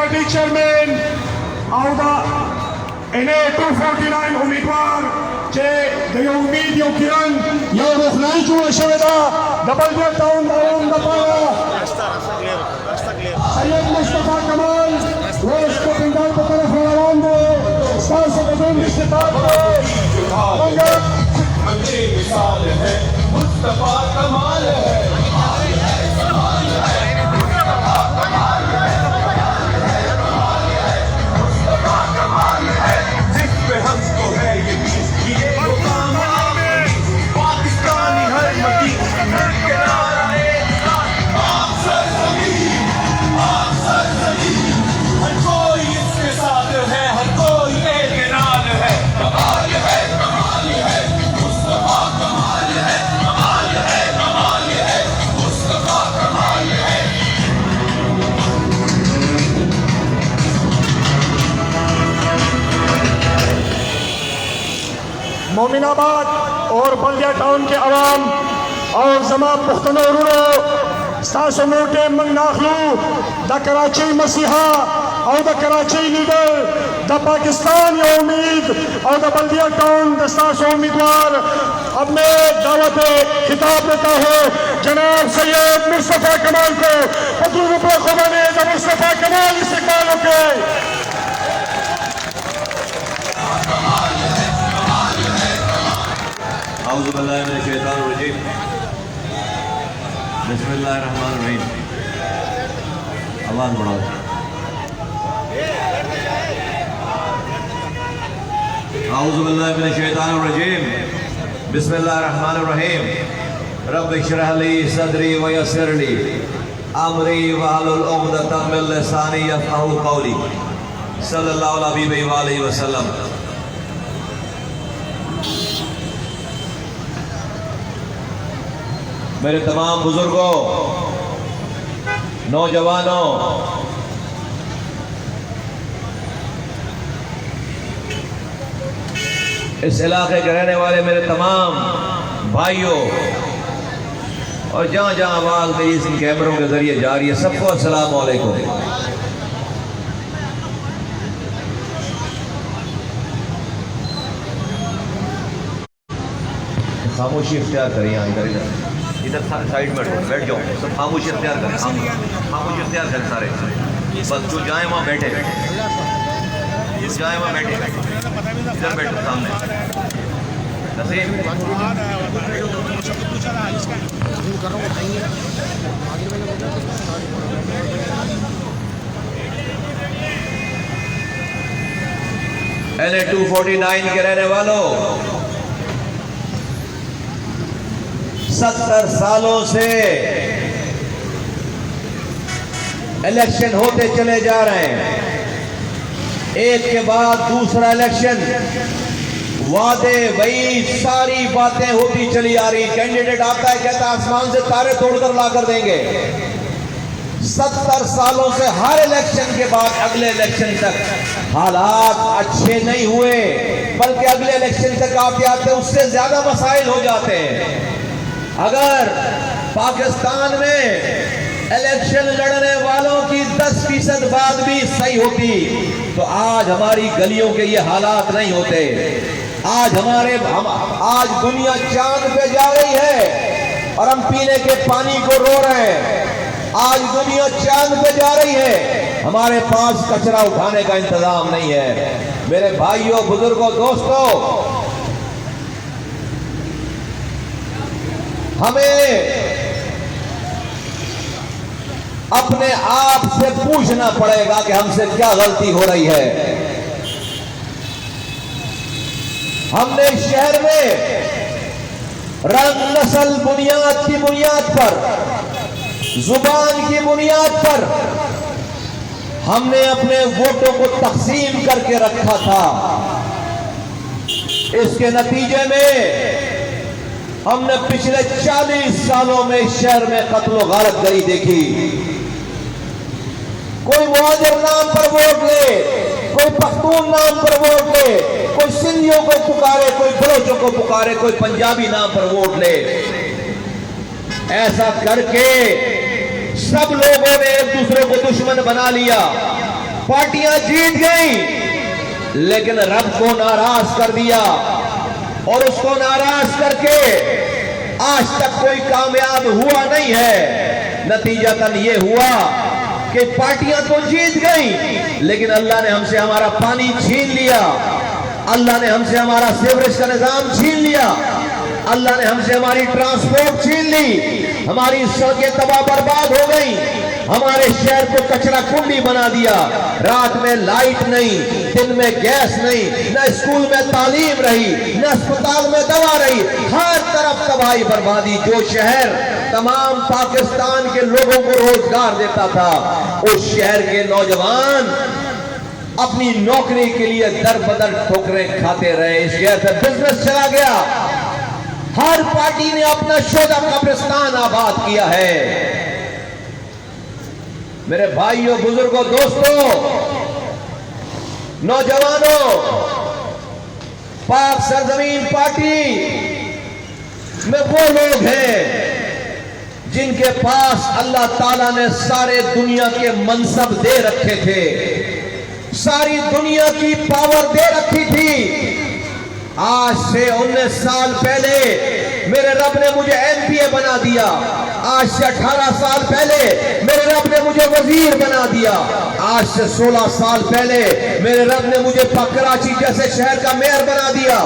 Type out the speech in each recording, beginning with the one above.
Party chairman آودا انہیں 249 امیدوار چے دیو امید یو کرن یو رخنائی جو شویدہ ڈبل گیٹ ٹاؤن داون دپایا سید مصطفیٰ کمال روز کو پنڈال کو طرف روان دے سال سے بدون استطاعت کو اچھی مثال ہے مصطفیٰ کمال ہے مومن آباد اور بلدیہ ٹاؤن کے عوام اور زمان پختنو رونو ساسو موٹے منگ ناخلو دا کراچی مسیحا اور دا کراچی لیڈر دا پاکستان یا امید اور دا بلدیہ ٹاؤن دا ساسو امیدوار اب میں دعوت خطاب دیتا ہوں جناب سید مصطفیٰ کمال کو پترو روپے خوانے دا مصطفیٰ کمال استقبال ہوکے اعوذ باللہ من الشیطان الرجیم بسم اللہ الرحمن الرحیم آواز بڑھاؤ اعوذ باللہ من الشیطان الرجیم بسم اللہ الرحمن الرحیم رب اشرح لی صدری ویسر لی امری واحلل عقدۃ من لسانی یفقہوا قولی صلی اللہ علیہ وآلہ وسلم میرے تمام بزرگوں نوجوانوں اس علاقے کے رہنے والے میرے تمام بھائیوں اور جہاں جہاں آواز میری اس کیمروں کے ذریعے جا رہی ہے سب کو السلام علیکم خاموشی اختیار کریں یہاں ادھر سائیڈ میں بیٹھ جاؤ سب خاموشی اختیار کریں خاموشی اختیار کریں سارے بس جو جائیں وہاں بیٹھے جو جائیں وہاں بیٹھے ادھر بیٹھو سامنے نسیم LA 249 کے رہنے والوں 70 سالوں سے الیکشن ہوتے چلے جا رہے ہیں ایک کے بعد دوسرا الیکشن وعدے وعید ساری باتیں ہوتی چلی آ رہی کینڈیڈیٹ آتا ہے کہتا ہے آسمان سے تارے توڑ کر لا کر دیں گے 70 سالوں سے ہر الیکشن کے بعد اگلے الیکشن تک حالات اچھے نہیں ہوئے بلکہ اگلے الیکشن تک آتے آتے اس سے زیادہ مسائل ہو جاتے ہیں اگر پاکستان میں الیکشن لڑنے والوں کی 10% بات بھی صحیح ہوتی تو آج ہماری گلیوں کے یہ حالات نہیں ہوتے آج دنیا چاند پہ جا رہی ہے اور ہم پینے کے پانی کو رو رہے ہیں آج دنیا چاند پہ جا رہی ہے ہمارے پاس کچرا اٹھانے کا انتظام نہیں ہے میرے بھائیوں بزرگوں دوستوں ہمیں اپنے آپ سے پوچھنا پڑے گا کہ ہم سے کیا غلطی ہو رہی ہے ہم نے شہر میں رنگ نسل بنیاد کی بنیاد پر زبان کی بنیاد پر ہم نے اپنے ووٹوں کو تقسیم کر کے رکھا تھا اس کے نتیجے میں ہم نے پچھلے 40 سالوں میں شہر میں قتل و غارت گری دیکھی کوئی مہاجر نام پر ووٹ لے کوئی پختون نام پر ووٹ لے کوئی سندھیوں کو پکارے کوئی بلوچوں کو پکارے کوئی پنجابی نام پر ووٹ لے ایسا کر کے سب لوگوں نے ایک دوسرے کو دشمن بنا لیا پارٹیاں جیت گئیں لیکن رب کو ناراض کر دیا، اور اس کو ناراض کر کے آج تک کوئی کامیاب ہوا نہیں ہے۔ نتیجتاً یہ ہوا کہ پارٹیاں تو جیت گئیں لیکن اللہ نے ہم سے ہمارا پانی چھین لیا، اللہ نے ہم سے ہمارا سیوریج کا نظام چھین لیا، اللہ نے ہم سے ہماری ٹرانسپورٹ چھین لی، ہماری سڑکیں تباہ برباد ہو گئیں، ہمارے شہر کو کچرا کنڈی بنا دیا، رات میں لائٹ نہیں، دن میں گیس نہیں، نہ اسکول میں تعلیم رہی، نہ اسپتال میں دوا رہی، ہر طرف تباہی بربادی۔ جو شہر تمام پاکستان کے لوگوں کو روزگار دیتا تھا، اس شہر کے نوجوان اپنی نوکری کے لیے در بدر ٹھوکریں کھاتے رہے، اس شہر سے بزنس چلا گیا۔ ہر پارٹی نے اپنا شعبہ قبرستان آباد کیا ہے۔ میرے بھائیوں، بزرگوں، دوستوں، نوجوانوں، پاک سرزمین پارٹی میں وہ لوگ ہیں جن کے پاس اللہ تعالیٰ نے سارے دنیا کے منصب دے رکھے تھے، ساری دنیا کی پاور دے رکھی تھی۔ آج سے 19 سال پہلے میرے رب نے مجھے MPA بنا دیا، آج سے 18 سال پہلے میرے رب نے مجھے وزیر بنا دیا، آج سے 16 سال پہلے میرے رب نے مجھے کراچی جیسے شہر کا میئر بنا دیا،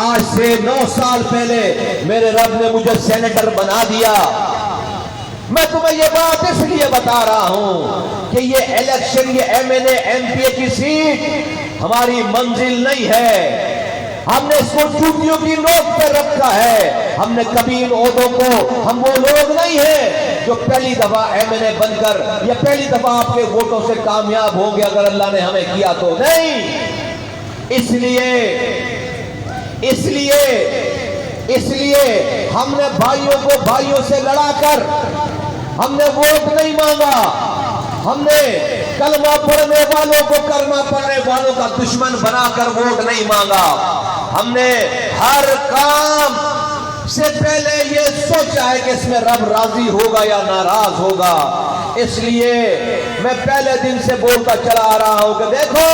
آج سے 9 سال پہلے میرے رب نے مجھے سینیٹر بنا دیا۔ میں تمہیں یہ بات اس لیے بتا رہا ہوں کہ یہ الیکشن، یہ MNA MPA کی سیٹ ہماری منزل نہیں ہے، ہم نے اس کو چوٹیوں کی نوک پر رکھا ہے۔ ہم نے کبھی ان عہدوں کو، ہم وہ لوگ نہیں ہیں جو پہلی دفعہ MNA بن کر یا پہلی دفعہ آپ کے ووٹوں سے کامیاب ہوں گے اگر اللہ نے ہمیں کیا تو نہیں۔ اس لیے ہم نے بھائیوں کو بھائیوں سے لڑا کر ہم نے ووٹ نہیں مانگا، ہم نے کلمہ پڑھنے والوں کو کلمہ پڑھنے والوں کا دشمن بنا کر ووٹ نہیں مانگا، ہم نے ہر کام سے پہلے یہ سوچا ہے کہ اس میں رب راضی ہوگا یا ناراض ہوگا۔ اس لیے میں پہلے دن سے بولتا چلا آ رہا ہوں کہ دیکھو،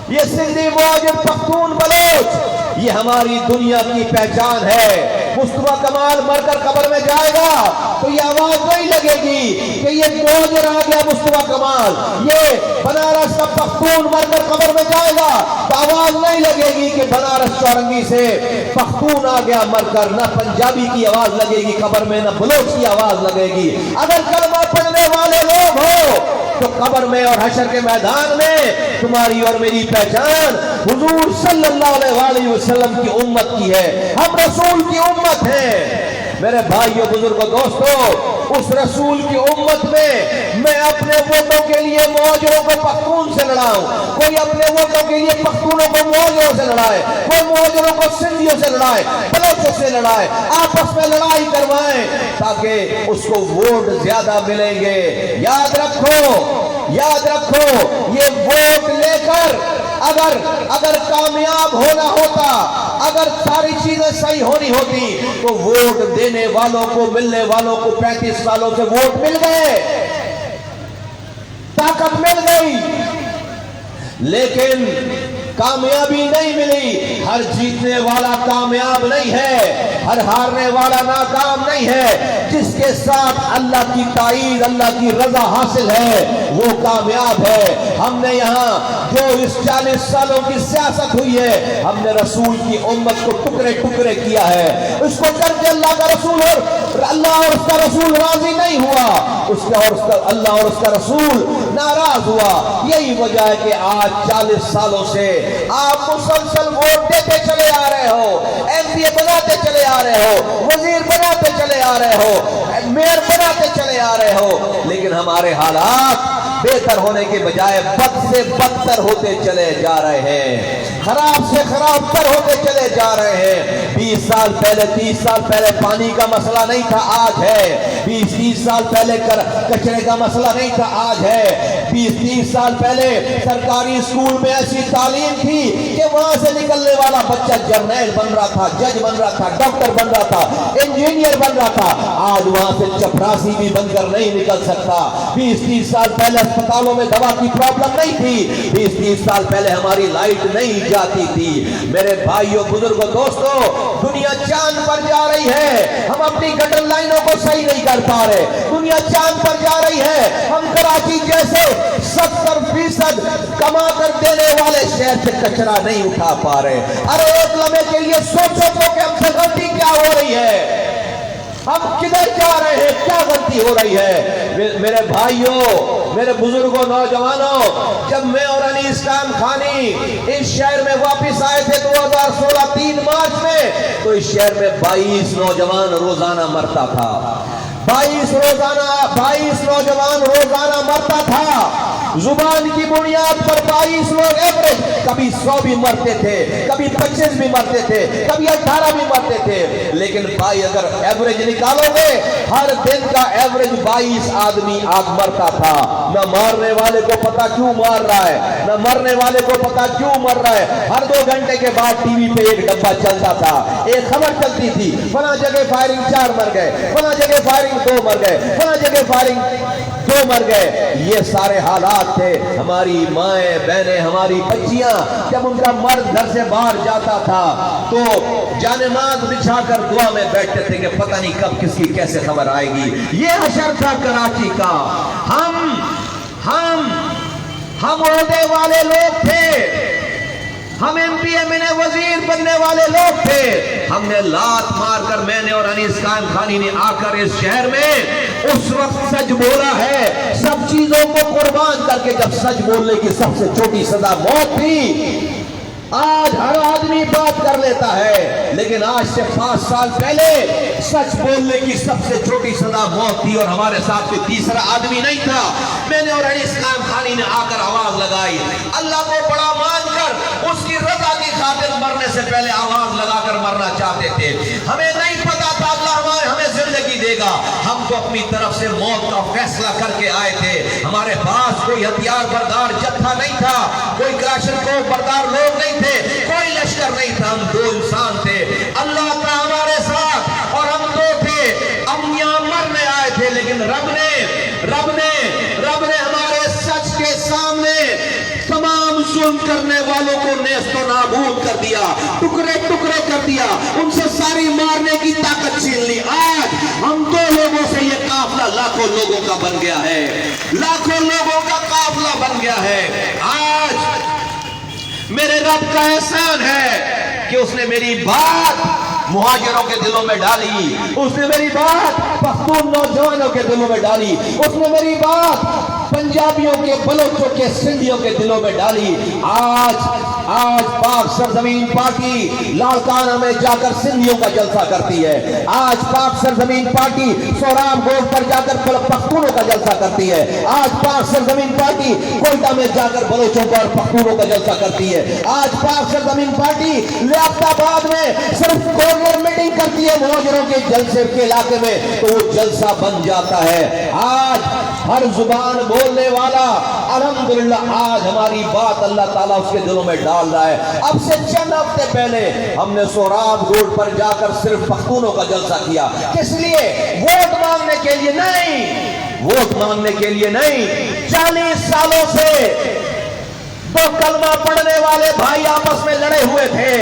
یہ سندھی مہاجر پختون بلوچ یہ ہماری دنیا کی پہچان ہے۔ مصطفیٰ کمال مر کر قبر میں جائے گا تو یہ آواز نہیں لگے گی کہ یہ مہاجر آ گیا مصطفیٰ کمال، یہ بنارس کا پختون مر کر قبر میں جائے گا تو آواز نہیں لگے گی کہ بنارس چورنگی سے پختون آ گیا مر کر، نہ پنجابی کی آواز لگے گی قبر میں، نہ بلوچ کی آواز لگے گی۔ اگر کلمہ پڑھنے والے لوگ ہو تو قبر میں اور حشر کے میدان میں تمہاری اور میری پہچان حضور صلی اللہ علیہ وسلم کی امت کی ہے، ہم رسول کی امت ہیں۔ میرے بھائیوں، بزرگوں، دوستوں، اس رسول کی امت میں اپنے ووٹوں کے لیے مہاجروں کو پختون سے لڑاؤں، کوئی اپنے ووٹوں کے لیے پختونوں کو مہاجروں سے لڑائے، کوئی مہاجروں کو سندھیوں سے لڑائے، بلوچوں سے لڑائے، آپس میں لڑائی کروائیں تاکہ اس کو ووٹ زیادہ ملیں گے۔ یاد رکھو، یہ ووٹ لے کر اگر کامیاب ہونا ہوتا، اگر ساری چیزیں صحیح ہونی ہوتی تو ووٹ دینے والوں کو، ملنے والوں کو 35 سالوں سے ووٹ مل گئے، طاقت مل گئی، لیکن کامیابی نہیں ملی۔ ہر جیتنے والا کامیاب نہیں ہے، ہر ہارنے والا ناکام نہیں ہے۔ جس کے ساتھ اللہ کی تائید، اللہ کی رضا حاصل ہے وہ کامیاب ہے۔ ہم نے یہاں جو اس 40 سالوں کی سیاست ہوئی ہے، ہم نے رسول کی امت کو ٹکڑے ٹکڑے کیا ہے، اس کو کر کے اللہ کا رسول اور اللہ اور اس کا رسول راضی نہیں ہوا، اللہ اور اس کا رسول ناراض ہوا۔ یہی وجہ ہے کہ آج 40 سالوں سے آپ مسلسل ووٹ دیتے چلے آ رہے ہو، MPA بناتے چلے آ رہے ہو، وزیر بناتے چلے آ رہے ہو، میئر بناتے چلے آ رہے ہو، لیکن ہمارے حالات بہتر ہونے کے بجائے بد سے بدتر ہوتے چلے جا رہے ہیں۔ خراب سے خراب تر ہوتے چلے جا رہے ہیں۔ 20 سال پہلے 30 سال پہلے پانی کا مسئلہ نہیں تھا، آج ہے۔ 20-30 سال پہلے کچرے کا مسئلہ نہیں تھا، آج ہے۔ 20-30 سال پہلے سرکاری اسکول میں ایسی تعلیم تھی کہ وہاں سے نکلنے والا بچہ جرنیل بن رہا تھا، جج بن رہا تھا، ڈاکٹر بن رہا تھا، انجینئر بن رہا تھا۔ آج وہاں سے چپراسی بھی بن کر نہیں نکل سکتا۔ 20-30 سال پہلے اسپتالوں میں دوا کی پرابلم نہیں تھی۔ 20-30 سال پہلے ہماری لائٹ نہیں جاتی تھی۔ میرے بھائیوں، بزرگوں، دوستوں، دنیا چاند پر جا رہی ہے، ہم اپنی گٹر لائنوں کو صحیح نہیں کر پا رہے۔ دنیا چاند پر جا رہی ہے، ہم کراچی جیسے 70% کما کر دینے والے شہر سے کچرا نہیں اٹھا پا رہے۔ ارے ایک لمحے کے لیے سوچو تو کہ ہم سے غلطی کیا ہو رہی ہے، ہم کدھر جا رہے ہیں، کیا غلطی ہو رہی ہے؟ میرے بھائیوں، میرے بزرگوں، نوجوانوں، جب میں اور انیس خان خانی اس شہر میں واپس آئے تھے 2016 3 مارچ میں، تو اس شہر میں 22 نوجوان روزانہ مرتا تھا۔ 22 نوجوان روزانہ مرتا تھا۔ زبان کی بنیاد پر 22 لوگ ایوریج، کبھی 100 بھی مرتے تھے، کبھی 25 بھی مرتے تھے، کبھی 18 بھی مرتے تھے۔ لیکن بھائی اگر ایوریج نکالو گے، ہر دن کا ایوریج 22 آدمی آگ مرتا تھا۔ نہ مارنے والے کو پتا کیوں مار رہا ہے، نہ مرنے والے کو پتا کیوں مر رہا ہے۔ ہر 2 گھنٹے کے بعد ٹی وی پہ ایک ڈبہ چلتا تھا، ایک خبر چلتی تھی، فلاں جگہ فائرنگ 4 مر گئے، فلاں جگہ فائرنگ 2 مر گئے، فلاں جگہ فائرنگ 2 مر گئے۔ یہ سارے حالات تھے۔ ہماری مائیں بہنیں، ہماری بچیاں جب ان کا مرد گھر سے باہر جاتا تھا تو جانماز بچھا کر دعا میں بیٹھتے تھے کہ پتہ نہیں کب کس کی کیسے خبر آئے گی۔ یہ حشر تھا کراچی کا۔ ہم عہدے والے لوگ تھے، ہم ایم پی ایم نے وزیر بننے والے لوگ تھے۔ ہم نے لات مار کر، میں نے اور انیس خان خانی نے آ کر اس شہر میں اس وقت سچ بولا ہے، سب چیزوں کو قربان کر کے، جب سچ بولنے کی سب سے چھوٹی سزا موت تھی۔ آج ہر آدمی بات کر لیتا ہے، لیکن آج سے 5 سال پہلے سچ بولنے کی سب سے چھوٹی سزا موت تھی، اور ہمارے ساتھ کوئی تیسرا آدمی نہیں تھا۔ میں نے اور انیس خان خانی نے آ کر آواز لگائی، اللہ کو بڑا مان کر اس کی رضا کی خاطر مرنے سے پہلے آواز لگا کر مرنا چاہتے تھے۔ ہمیں نہیں پتا تھا اللہ ہمیں زندگی دے گا، ہم تو اپنی طرف سے موت کا فیصلہ کر کے آئے تھے۔ ہمارے پاس کوئی ہتھیار بردار جتھا نہیں تھا، کوئی کلاشن کو بردار لوگ نہیں تھے، کوئی لشکر نہیں تھا، ہم 2 انسان تھے۔ اللہ تھا ہمارے ساتھ اور ہم 2 تھے۔ ہم یہاں مرنے آئے تھے، لیکن رب نے ہمارے سچ کے سامنے تمام ظلم کرنے والوں کو نیست و نابود کر دیا، ٹکڑے ٹکڑے کر دیا، ان سے ساری مارنے کی طاقت چھین لی۔ آج ہم 2 لوگوں سے یہ قافلہ لاکھوں لوگوں کا بن گیا ہے، لاکھوں لوگوں کا قافلہ بن گیا ہے۔ آج میرے رب کا احسان ہے کہ اس نے میری بات مہاجروں کے دلوں میں ڈالی، اس نے میری بات پختون نوجوانوں کے دلوں میں ڈالی، اس نے میری بات پنجابیوں کے، بلوچوں کے، سندھیوں کے دلوں میں ڈالی۔ آج پاک سرزمین پارٹی لاڑکانہ میں جا کر سندھیوں کا جلسہ کرتی ہے، آج پاک سرزمین پارٹی سورام گوڑ پر جا کر پختونوں کا جلسہ کرتی ہے، آج پاک سرزمین پارٹی کوئٹہ میں جا کر بلوچوں کا اور پختونوں کا جلسہ کرتی ہے، آج پاک سرزمین پارٹی لیاقت آباد میں صرف کارنر میٹنگ کرتی ہے مہاجروں کے جلسے کے علاقے میں، تو وہ جلسہ بن جاتا ہے۔ آج ہر زبان بولنے والا الحمدللہ آج ہماری بات اللہ تعالیٰ اس کے دلوں میں ڈال رہا ہے۔ اب سے چند ہفتے پہلے ہم نے سوراب روڈ پر جا کر صرف پختونوں کا جلسہ کیا، کس لیے؟ ووٹ مانگنے کے لیے نہیں، ووٹ مانگنے کے لیے نہیں۔ 40 سالوں سے 2 کلمہ پڑھنے والے بھائی آپس میں لڑے ہوئے تھے،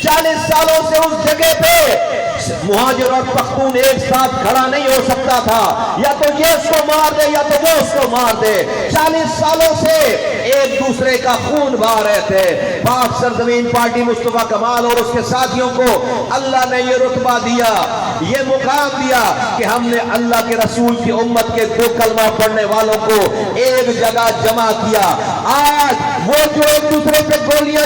40 سالوں سے اس جگہ پہ مہاجر اور پختون ایک ساتھ کھڑا نہیں ہو سکتا تھا، یا تو یہ اس کو مار دے یا تو وہ اس کو مار دے۔ 40 سالوں سے ایک دوسرے کا خون بہا رہے تھے۔ پاک سرزمین پارٹی مصطفیٰ کمال اور اس کے ساتھیوں کو اللہ نے یہ رتبہ دیا، یہ مقام دیا کہ ہم نے اللہ کے رسول کی امت کے 2 کلمہ پڑھنے والوں کو ایک جگہ جمع کیا۔ آج وہ جو ایک دوسرے پہ گولیاں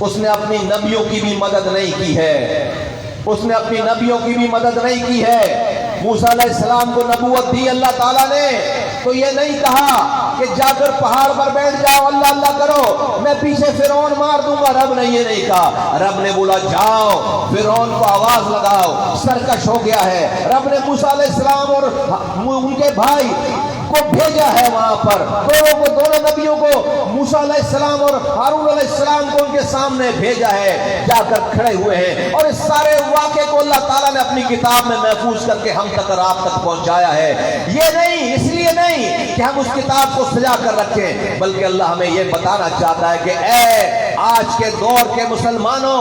اس نے اپنی نبیوں کی بھی مدد نہیں کی ہے، اس نے اپنی نبیوں کی بھی مدد نہیں کی ہے۔ موسیٰ علیہ السلام کو نبوت دی اللہ تعالیٰ نے تو یہ نہیں کہا کہ جا کر پہاڑ پر بیٹھ جاؤ اللہ اللہ کرو میں پیچھے فرعون مار دوں گا، رب نے یہ نہیں کہا۔ رب نے بولا جاؤ فرعون کو آواز لگاؤ، سرکش ہو گیا ہے۔ رب نے موسیٰ علیہ السلام اور ان کے بھائی کو بھیجا ہے وہاں پر، دونوں نبیوں کو، موسیٰ علیہ السلام اور ہارون علیہ السلام کو ان کے سامنے بھیجا ہے، جا کر کھڑے ہوئے ہیں، اور اس سارے واقعے کو اللہ تعالیٰ نے اپنی کتاب میں محفوظ کر کے ہم تک اور آپ تک پہنچایا ہے۔ یہ نہیں، اس لیے نہیں کہ ہم اس کتاب کو سجا کر رکھیں، بلکہ اللہ ہمیں یہ بتانا چاہتا ہے کہ اے آج کے دور کے مسلمانوں،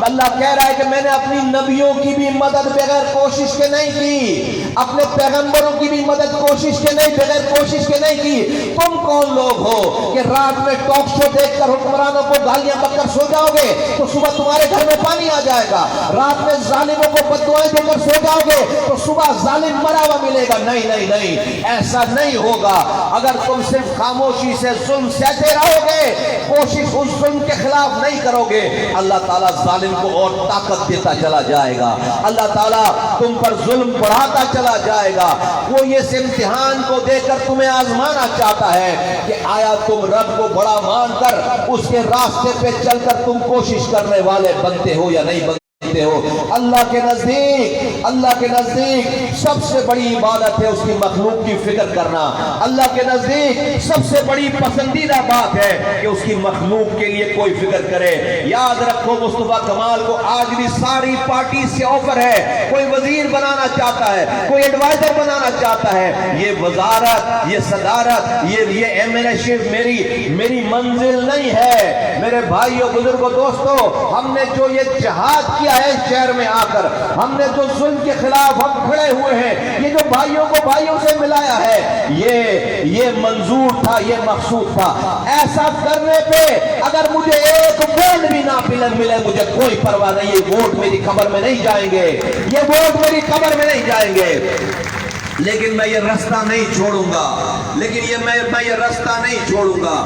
اللہ کہہ رہا ہے کہ میں نے اپنی نبیوں کی بھی مدد بغیر کوشش کے نہیں کی، اپنے پیغمبروں کی بھی مدد کوشش کے نہیں بغیر کوشش کے نہیں کی۔ تم کون لوگ ہو کہ رات میں ٹاک شو دیکھ کر حکمرانوں کو گالیاں بک کر سو جاؤ گے تو صبح تمہارے گھر میں پانی آ جائے گا، رات میں ظالموں کو بددعائیں دے کر سو جاؤ گے تو صبح ظالم مرا ہوا ملے گا؟ نہیں نہیں نہیں، ایسا نہیں ہوگا۔ اگر تم صرف خاموشی سے ظلم سہتے رہو گے، کوشش اس ظلم کے خلاف نہیں کرو گے، اللہ تعالیٰ ظالم کو اور طاقت دیتا چلا جائے گا، اللہ تعالیٰ تم پر ظلم بڑھاتا چلا جائے گا۔ وہ اس امتحان کو دے کر تمہیں آزمانا چاہتا ہے کہ آیا تم رب کو بڑا مان کر اس کے راستے پہ چل کر تم کوشش کرنے والے بنتے ہو یا نہیں بنتے ہو۔ اللہ کے نزدیک سب سے بڑی عبادت ہے اس کی مخلوق کی فکر کرنا۔ اللہ کے نزدیک سب سے بڑی پسندیدہ بات ہے کہ اس کی مخلوق کے لیے کوئی فکر کرے۔ یاد رکھو مصطفیٰ کمال کو آج بھی ساری پارٹی سے آفر ہے، کوئی وزیر بنانا چاہتا ہے، کوئی ایڈوائزر بنانا چاہتا ہے۔ یہ وزارت، یہ صدارت، یہ ایم ایل اے شپ میری منزل نہیں ہے۔ میرے بھائیوں، بزرگوں، دوستوں، ہم نے جو یہ جہاد کیا ہے شہر میں آ کر، ہم نے جو ظلم کے خلاف ہم کھڑے ہوئے ہیں، یہ جو بھائیوں کو بھائیوں سے ملایا ہے، یہ منظور تھا، یہ مقصود تھا۔ ایسا کرنے پہ اگر مجھے ایک ووٹ بھی نہ ملے مجھے کوئی پرواہ نہیں، یہ ووٹ میری قبر میں نہیں جائیں گے، یہ ووٹ میری قبر میں نہیں جائیں گے، لیکن میں یہ راستہ نہیں چھوڑوں گا، میں یہ راستہ نہیں چھوڑوں گا۔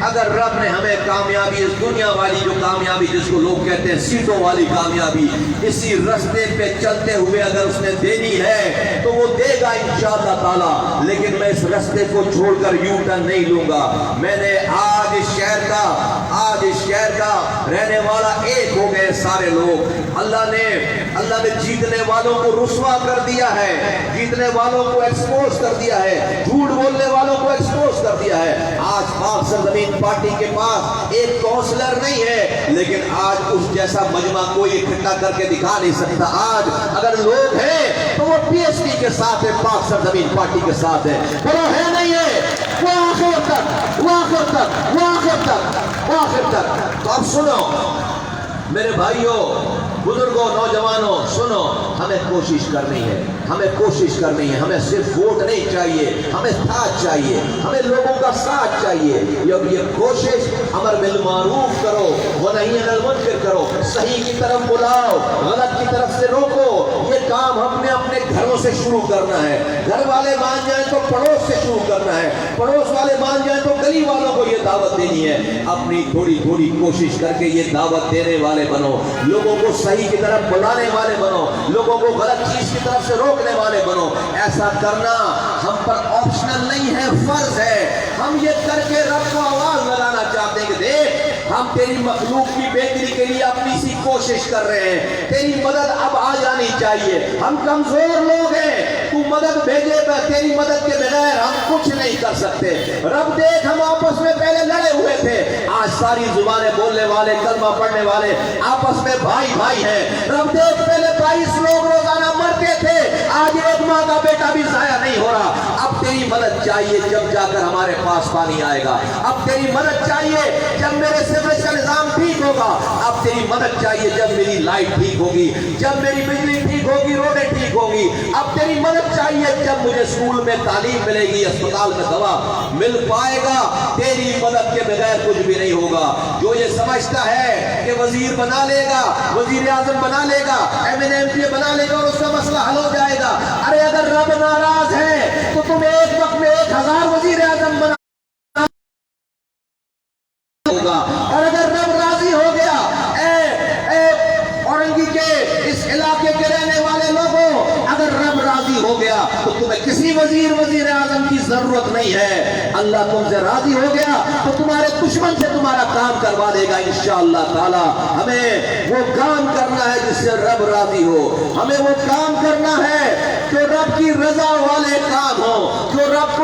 اگر رب نے ہمیں کامیابی، اس دنیا والی جو کامیابی جس کو لوگ کہتے ہیں سیٹوں والی کامیابی، اسی راستے پہ چلتے ہوئے اگر اس نے دینی ہے تو وہ دے گا انشاءاللہ تعالی، لیکن میں اس راستے کو چھوڑ کر یوں ٹرن نہیں لوں گا۔ میں نے آج اس شہر کا رہنے والا ایک ہو گئے سارے لوگ۔ اللہ نے جیتنے والوں کو رسوا کر دیا ہے، جیتنے والوں کو ایکسپوز کر دیا ہے، جھوٹ بولنے والوں کو ایکسپوز کر دیا ہے۔ آج پاک سرزمین پارٹی کے پاس ایک کونسلر نہیں ہے، لیکن آج اس جیسا مجمع کوئی اکٹھا کر کے دکھا نہیں سکتا۔ آج اگر لوگ ہیں تو وہ پی ایس ٹی کے ساتھ ہے، پاک سرزمین پارٹی کے ساتھ ہے، وہ ہے نہیں ہے، وہ آخر تک۔ تو اب سنو میرے بھائیوں، بزرگوں، نوجوانوں، سنو، ہمیں کوشش کرنی ہے، ہمیں صرف ووٹ نہیں چاہیے، ہمیں ساتھ چاہیے، ہمیں لوگوں کا ساتھ چاہیے۔ یہ کوشش امر بالمعروف کرو، ونہی عن المنکر کرو، صحیح کی طرف بلاؤ، غلط کی طرف سے روکو۔ یہ کام ہم نے اپنے گھروں سے شروع کرنا ہے، گھر والے مان جائیں تو پڑوس سے شروع کرنا ہے، پڑوس والے مان جائیں تو گلی والوں کو یہ دعوت دینی ہے۔ اپنی تھوڑی کوشش کر کے یہ دعوت دینے والے بنو، لوگوں کو صحیح کی طرف بلانے والے بنو، لوگوں کو غلط چیز کی طرف سے روکنے والے بنو۔ ایسا کرنا ہم پر آپشنل نہیں ہے، فرض ہے۔ ہم یہ کر کے رب کو آواز لگانا چاہتے ہیں کہ دیکھ ہم تیری مخلوق کی بہتری کے لیے اپنی سی کوشش کر رہے ہیں، تیری مدد اب آ جانی چاہیے، ہم کمزور لوگ ہیں، تو مدد بھیجے، تیری مدد کے بغیر ہم کچھ نہیں کر سکتے۔ رب دیکھ ہم آپس میں پہلے لڑے ہوئے تھے، آج ساری زبانیں بولنے والے، کلمہ پڑھنے والے آپس میں بھائی ہیں۔ رب دیکھ پہلے 22 لوگ روزانہ مرتے تھے، آج ایک ماں کا بیٹا بھی ضائع نہیں ہو رہا۔ اب تیری مدد چاہیے جب جا کر ہمارے پاس پانی آئے گا، اب تیری مدد چاہیے جب میرے سیوریج کا نظام ٹھیک ہوگا، اب تیری مدد چاہیے جب میری لائٹ ٹھیک ہوگی، جب میری بجلی ٹھیک ہوگی، روڈیں ٹھیک ہوگی، اب تیری مدد چاہیے جب مجھے اسکول میں تعلیم ملے گی، اسپتال میں دوا مل پائے گا۔ تیری مدد کے بغیر کچھ بھی نہیں ہوگا۔ جو یہ سمجھتا ہے کہ وزیر بنا لے گا، وزیر اعظم بنا لے گا، ایم این ایم پی بنا لے گا اور اس کا مسئلہ حل ہو جائے گا، ارے اگر رب ناراض ہے تو تم ایک وقت میں 1000 وزیر اعظم بنا قسمت نہیں ہے. اللہ تم سے راضی ہو گیا تو تمہارے دشمن سے تمہارا کام کروا دے گا انشاءاللہ تعالی. ہمیں وہ کام کرنا ہے جس سے رب راضی ہو. ہمیں وہ کام کرنا ہے جو رب کی رضا والے کام ہو, جو رب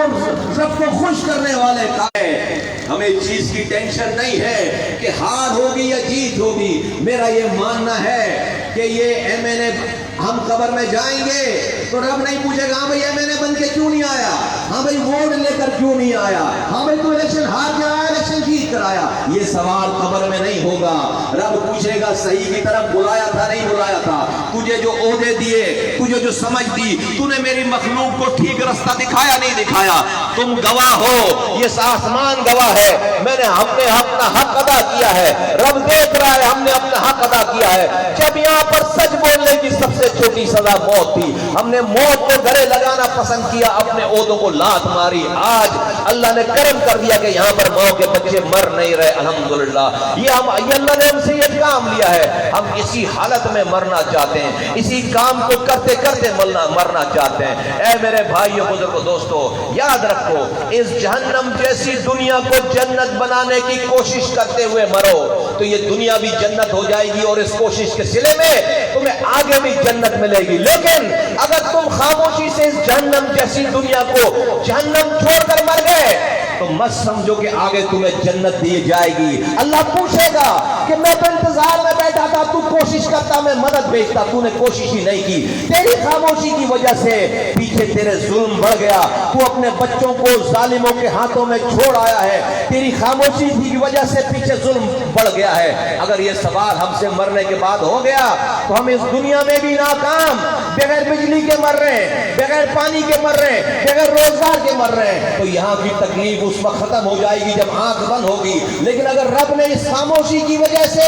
کو خوش کرنے والے کام ہے. ہمیں اس چیز کی ٹینشن نہیں ہے کہ ہار ہوگی یا جیت ہوگی. میرا یہ ماننا ہے کہ یہ ایم این اے ہم قبر میں جائیں گے تو رب نہیں پوچھے گا ہاں بھائی ایم این اے بن کے کیوں نہیں آیا, ہاں بھائی ووٹ لے کر کیوں نہیں آیا, ہاں بھائی تو الیکشن ہار کر آیا, الیکشن جیت کر آیا. یہ سوال قبر میں نہیں ہوگا. رب پوچھے گا صحیح کی طرف بلایا تھا نہیں بلایا تھا, تجھے جو عہدے دیے, تجھے جو سمجھ دی, تو نے میری مخلوق کو ٹھیک رستہ دکھایا نہیں دکھایا. تم گواہ ہو, یہ آسمان گواہ ہے, ہم نے اپنا حق ادا کیا ہے. رب دیکھ رہا ہے ہم نے اپنا حق ادا کیا ہے. جب یہاں پر سچ بولنے کی سب سے چھوٹی سزا موت تھی, ہم نے موت کو گلے لگانا پسند کیا, اپنے عہدوں کو لات ماری. آج اللہ نے کرم کر دیا کہ یہاں پر ماؤں کے بچے مر نہیں رہے الحمدللہ. یہ اللہ نے ہم سے یہ کام لیا ہے. ہم اسی حالت میں مرنا چاہتے ہیں, اسی کام کو کرتے کرتے مرنا چاہتے ہیں. اے میرے بھائیو بزرگو دوستو, یاد رکھو اس جہنم جیسی دنیا کو جنت بنانے کی کوشش کرتے ہوئے مرو تو یہ دنیا بھی جنت ہو جائے گی, اور اس کوشش کے صلے میں تمہیں آگے بھی جنت ملے گی. لیکن اگر تم خاموشی سے اس جہنم جیسی دنیا کو جہنم چھوڑ کر مر گئے تو مت سمجھو کہ آگے تمہیں جنت دی جائے گی. اللہ پوچھے گا کہ میں تو انتظار میں بیٹھا تھا, تو کوشش کرتا, میں مدد بھیجتا, تو نے کوشش ہی نہیں کی. تیری خاموشی کی وجہ سے پیچھے تیرے ظلم بڑھ گیا, تو اپنے بچوں کو ظالموں کے ہاتھوں میں چھوڑ آیا ہے. تیری خاموشی کی وجہ سے پیچھے ظلم بڑھ گیا ہے. اگر یہ سوال ہم سے مرنے کے بعد ہو گیا تو ہم اس دنیا میں بھی ناکام, بغیر بجلی کے مر رہے ہیں, بغیر پانی کے مر رہے ہیں, بغیر روزگار کے مر رہے ہیں. تو یہاں کی تکلیف اس وقت ختم ہو جائے گی جب آنکھ بند ہوگی. لیکن اگر رب نے اس خاموشی کی وجہ سے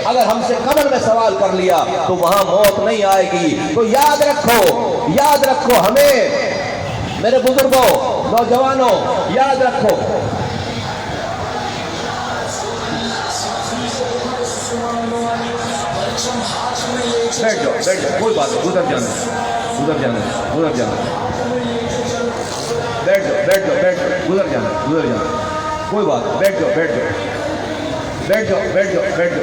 اگر ہم سے قبر میں سوال کر لیا تو وہاں موت نہیں آئے گی. تو یاد رکھو ہمیں, میرے بزرگوں, نوجوانوں, یاد رکھو بیٹھ جاؤ, کوئی بات نہیں, ادھر جانا, بیٹھ جاؤ, گزر جانا, کوئی بات, بیٹھ جاؤ. بیٹھو.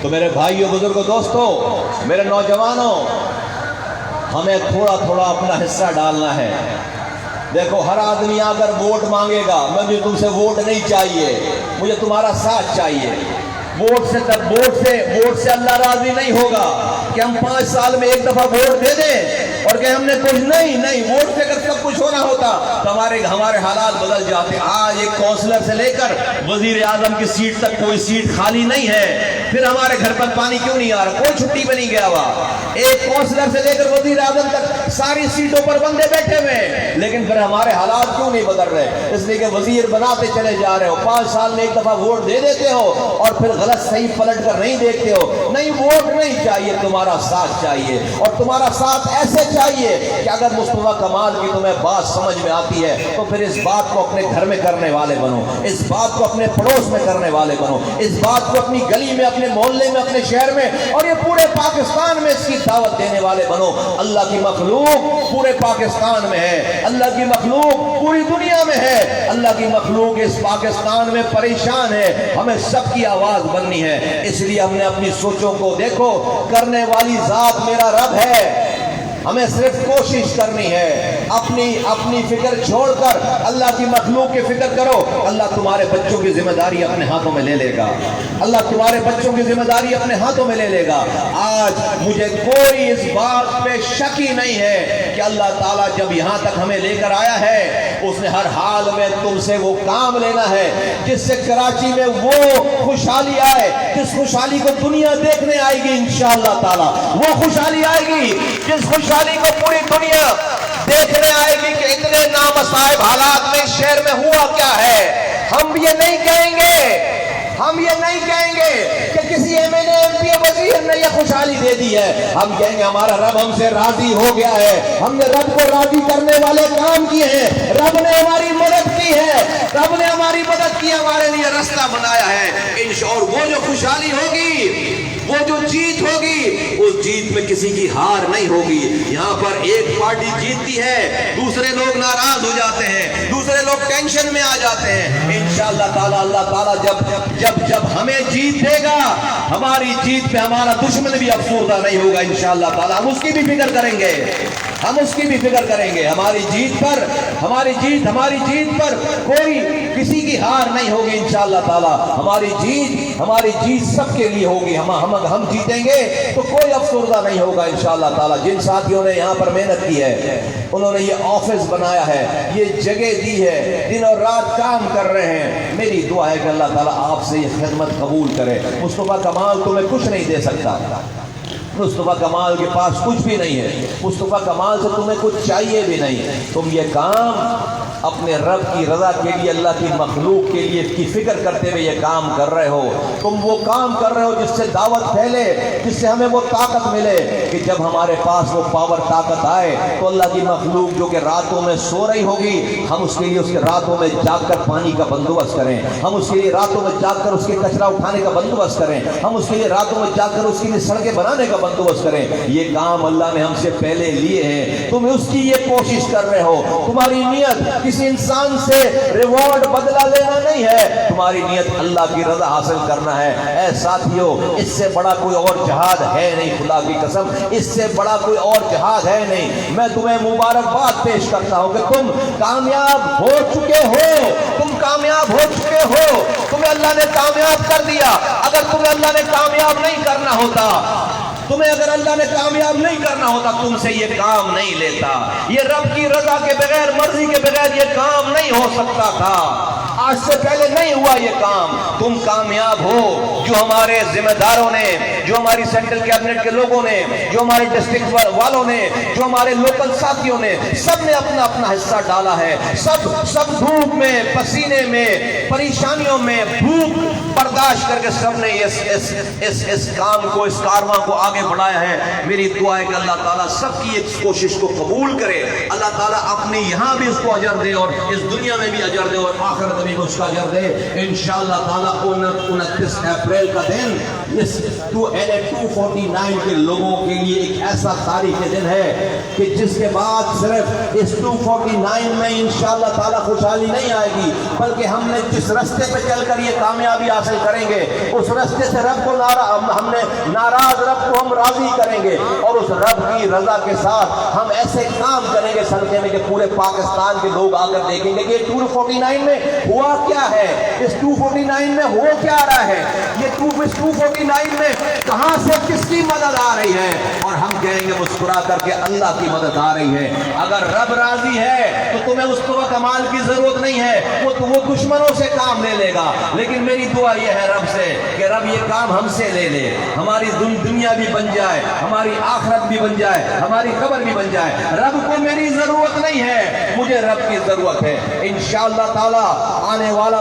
تو میرے بھائیو بزرگوں دوستو, میرے نوجوانوں, ہمیں تھوڑا تھوڑا اپنا حصہ ڈالنا ہے. دیکھو ہر آدمی آ کر ووٹ مانگے گا, مجھے تم سے ووٹ نہیں چاہیے, مجھے تمہارا ساتھ چاہیے. ووٹ سے اللہ راضی نہیں ہوگا کہ ہم 5 سال میں ایک دفعہ ووٹ دے دیں اور کہ ہم نے کچھ نہیں. ووٹ سے اگر سب کچھ ہونا ہوتا تو ہمارے حالات بدل جاتے. آج ایک کونسلر سے لے کر وزیر اعظم کی سیٹ تک کوئی سیٹ خالی نہیں ہے. پھر ہمارے گھر پر پانی کیوں نہیں آ رہا, کوئی چھٹی پہ نہیں گیا ہوا. ایک کونسلر سے لے کر وزیر اعظم تک ساری سیٹوں پر بندے بیٹھے ہوئے, لیکن پھر ہمارے حالات کیوں نہیں بدل رہے؟ اس لیے کہ وزیر بناتے چلے جا رہے ہو, 5 سال میں ایک دفعہ ووٹ دے دیتے ہو اور پھر غلط صحیح پلٹ کر نہیں دیکھتے ہو. نہیں, ووٹ نہیں چاہیے, تمہارا ساتھ چاہیے. اور تمہارا ساتھ ایسے چاہیے کہ اگر مصطفیٰ کمال کی تمہیں بات سمجھ میں آتی ہے تو پھر اس بات کو اپنے گھر میں کرنے والے بنو, اس بات کو اپنے پڑوس میں کرنے والے بنو, اس بات کو اپنی گلی میں, اپنے محلے میں, اپنے شہر میں اور یہ پورے پاکستان میں اس کی دعوت دینے والے بنو. اللہ کی مخلوق پورے پاکستان میں ہے, اللہ کی مخلوق پوری دنیا میں ہے, اللہ کی مخلوق اس پاکستان میں پریشان ہے. ہمیں سب کی آواز بننی ہے. اس لیے ہم نے اپنی سوچوں کو, دیکھو کرنے والی ذات میرا رب ہے, ہمیں صرف کوشش کرنی ہے. اپنی فکر چھوڑ کر اللہ کی مخلوق کی فکر کرو. اللہ تمہارے بچوں کی ذمہ داری اپنے ہاتھوں میں لے لے گا. اللہ تمہارے بچوں کی ذمہ داری اپنے ہاتھوں میں لے لے گا. آج مجھے کوئی اس بات پہ شک ہی نہیں ہے کہ اللہ تعالیٰ جب یہاں تک ہمیں لے کر آیا ہے اس نے ہر حال میں تم سے وہ کام لینا ہے جس سے کراچی میں وہ خوشحالی آئے, جس خوشحالی کو دنیا دیکھنے آئے گی انشاءاللہ تعالیٰ. وہ خوشحالی آئے گی جس خوشحالی کو پوری دنیا دیکھنے آئے گی کہ اتنے نامصائب حالات میں شہر میں ہوا کیا ہے. ہم یہ نہیں کہیں گے, ہم یہ نہیں کہیں گے کہ کسی MNA MP وزیر نے یہ خوشحالی دے دی ہے، ہم کہیں گے ہمارا رب ہم سے راضی ہو گیا ہے، ہم نے رب کو راضی کرنے والے کام کیے ہیں، رب نے ہماری مدد کی ہے، رب نے ہماری مدد کی، ہمارے لیے راستہ بنایا ہے اور وہ جو خوشحالی ہوگی، وہ جو جیت ہوگی، اس جیت میں کسی کی ہار نہیں ہوگی۔ یہاں پر ایک پارٹی جیتتی ہے، دوسرے لوگ ناراض ہو جاتے ہیں، دوسرے لوگ ٹینشن میں آ جاتے ہیں۔ انشاءاللہ تعالی اللہ تعالی جب ہمیں جیت دے گا، ہماری جیت پہ ہمارا دشمن بھی افسردہ نہیں ہوگا انشاءاللہ تعالی، ہم اس کی بھی فکر کریں گے، ہم اس کی بھی فکر کریں گے۔ ہماری جیت پر کوئی کسی کی ہار نہیں ہوگی انشاءاللہ تعالی، ہماری جیت سب کے لیے ہوگی، ہم جیتیں گے تو کوئی افسردہ نہیں ہوگا انشاءاللہ تعالی۔ جن ساتھیوں نے یہاں پر محنت کی ہے، انہوں نے یہ آفس بنایا ہے، یہ جگہ دی ہے، دن اور رات کام کر رہے ہیں، میری دعا ہے کہ اللہ تعالیٰ آپ سے یہ خدمت قبول کرے۔ مصطفیٰ کمال تمہیں کچھ نہیں دے سکتا، مصطفیٰ کمال کے پاس کچھ بھی نہیں ہے، مصطفیٰ کمال سے تمہیں کچھ چاہیے بھی نہیں، تم یہ کام اپنے رب کی رضا کے لیے، اللہ کی مخلوق کے لیے کی فکر کرتے ہوئے یہ کام کر رہے ہو، تم وہ کام کر رہے ہو جس سے دعوت پھیلے، جس سے ہمیں وہ طاقت ملے کہ جب ہمارے پاس وہ پاور طاقت آئے تو اللہ کی مخلوق جو کہ راتوں میں سو رہی ہوگی، ہم اس کے لیے اس کے راتوں میں جاگ کر پانی کا بندوبست کریں، ہم اس کے لیے راتوں میں جاگ کر اس کے کچرا اٹھانے کا بندوبست کریں، ہم اس کے لیے راتوں میں جاگ کر اس کے لیے سڑکیں بنانے کا بندوبست کریں۔ یہ کام اللہ نے ہم سے پہلے لیے ہیں، تم اس کی یہ کوشش کر رہے ہو، تمہاری نیت کسی انسان سے ریوارڈ بدلہ لینا نہیں ہے، تمہاری نیت اللہ کی رضا حاصل کرنا ہے۔ اے ساتھیو، اس سے بڑا کوئی اور جہاد ہے نہیں، خدا کی قسم اس سے بڑا کوئی اور جہاد ہے نہیں۔ میں تمہیں مبارکباد پیش کرتا ہوں کہ تم کامیاب ہو چکے ہو، تمہیں اللہ نے کامیاب کر دیا۔ اگر تمہیں اللہ نے کامیاب نہیں کرنا ہوتا، تم سے یہ کام نہیں لیتا، یہ رب کی رضا کے بغیر، مرضی کے بغیر یہ کام نہیں ہو سکتا تھا، آج سے پہلے نہیں ہوا یہ کام۔ تم کامیاب ہو، جو ہمارے ذمہ داروں نے، جو ہماری سینٹرل کیبنٹ کے لوگوں نے، جو ہمارے ڈسٹرکٹ والوں نے، جو ہمارے لوکل ساتھیوں نے، سب نے اپنا اپنا حصہ ڈالا ہے، سب دھوپ میں، پسینے میں، پریشانیوں میں، بھوک برداشت کر کے سب نے اس کام کو، اس کارواں کو آگے بڑھایا ہے۔ میری دعا ہے کہ اللہ تعالیٰ سب کی اس کوشش کو قبول کرے، اللہ تعالیٰ اپنے یہاں بھی اس کو اجر دے اور اس دنیا میں بھی اجر دے اور آخرت میں بھی اس کا اجر دے انشاءاللہ تعالیٰ۔ 29 اپریل کا دن اس 249 کے لوگوں کے لیے ایک ایسا تاریخی دن ہے کہ جس کے بعد صرف اس 249 میں انشاءاللہ تعالیٰ خوشحالی نہیں آئے گی، بلکہ ہم نے جس رستے پہ چل کر یہ کامیابی حاصل کریں گے، اس رستے سے رب کو ہم نے ناراض رب کو ہم راضی کریں گے، اور اس رب کی رضا کے ساتھ ہم ایسے کام کریں گے صدقے میں کہ پورے پاکستان کے لوگ آ کر دیکھیں گے کہ یہ 249 میں ہوا کیا ہے، اس 249 میں ہو کیا رہا ہے، یہ 249 میں کہاں سے کس کی مدد آ رہی ہے، اور ہم کہیں گے مسکرا کر کے اللہ کی مدد آ رہی ہے۔ اگر رب راضی ہے تو تمہیں مصطفیٰ کمال کی ضرورت نہیں ہے، وہ دشمنوں سے کام لے لے گا، لیکن میری دعا یہ ہے رب سے کہ رب یہ کام ہم سے لے لے، ہماری دنیا بھی بن جائے، ہماری آخرت بھی بن جائے، ہماری قبر بھی بن جائے۔ رب کو میری ضرورت نہیں ہے، مجھے رب کی ضرورت ہے۔ انشاءاللہ تعالی آنے والا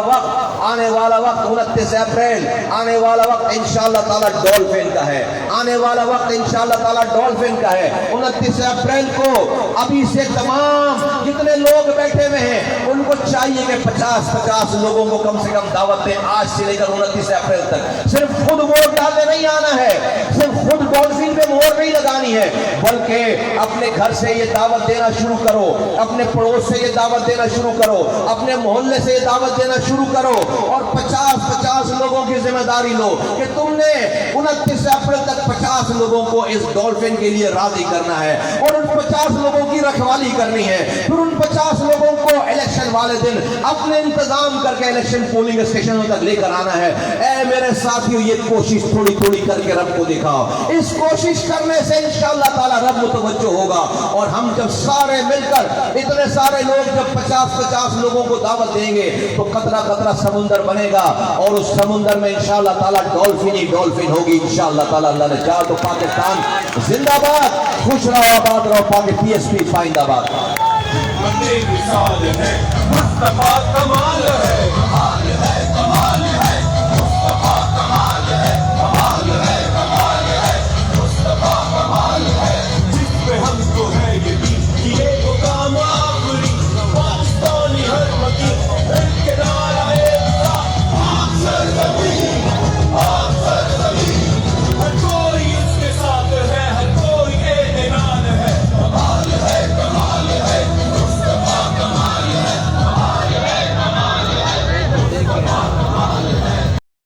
وقت 29 اپریل، آنے والا وقت انشاءاللہ تعالی ڈولفن کا ہے، آنے والا وقت انشاءاللہ تعالی ڈولفن کا ہے۔ 29 اپریل کو ابھی سے تمام جتنے لوگ بیٹھے ہوئے ہیں ان کو چاہیے کہ 50 لوگوں کو کم سے کم دعوت دیں، آج سے لے کر 29 اپریل تک۔ صرف خود ووٹ ڈالنے نہیں آنا ہے، صرف خود ڈولفن پہ مہر نہیں لگانی ہے، بلکہ اپنے گھر سے یہ دعوت دینا شروع کرو، اپنے پڑوس سے یہ دعوت دینا شروع کرو، اپنے محلے سے یہ دعوت دینا شروع کرو، اور 50 لوگوں کی ذمہ داری لو کہ تم نے 29 اپریل تک 50 لوگوں کو اس ڈولفن کے لیے راضی کرنا ہے، اور ان 50 لوگوں کی رکھوالی کرنی ہے۔ پھر ان 50 لوگوں کو الیکشن والے دن اپنے انتظام کر کے الیکشن پولنگ اسٹیشنوں تک لے کر آنا ہے۔ اے میرے ساتھیوں، یہ کوشش تھوڑی تھوڑی کر کے رب کو دکھاؤ، اس کوشش کرنے سے انشاءاللہ تعالی رب متوجہ ہوگا، اور ہم جب سارے مل کر اتنے سارے لوگ جب 50 لوگوں کو دعوت دیں گے تو قطرہ قطرہ سمندر بنے گا، اور اس سمندر میں انشاءاللہ تعالی ڈولفن ہی ڈولفن ہوگی انشاءاللہ تعالی۔ اللہ نے چاہا تو پاکستان زندہ باد، خوش رہو، آباد رہو، PSP فائند آباد۔ مثال ہے، مصطفیٰ کمال ہے۔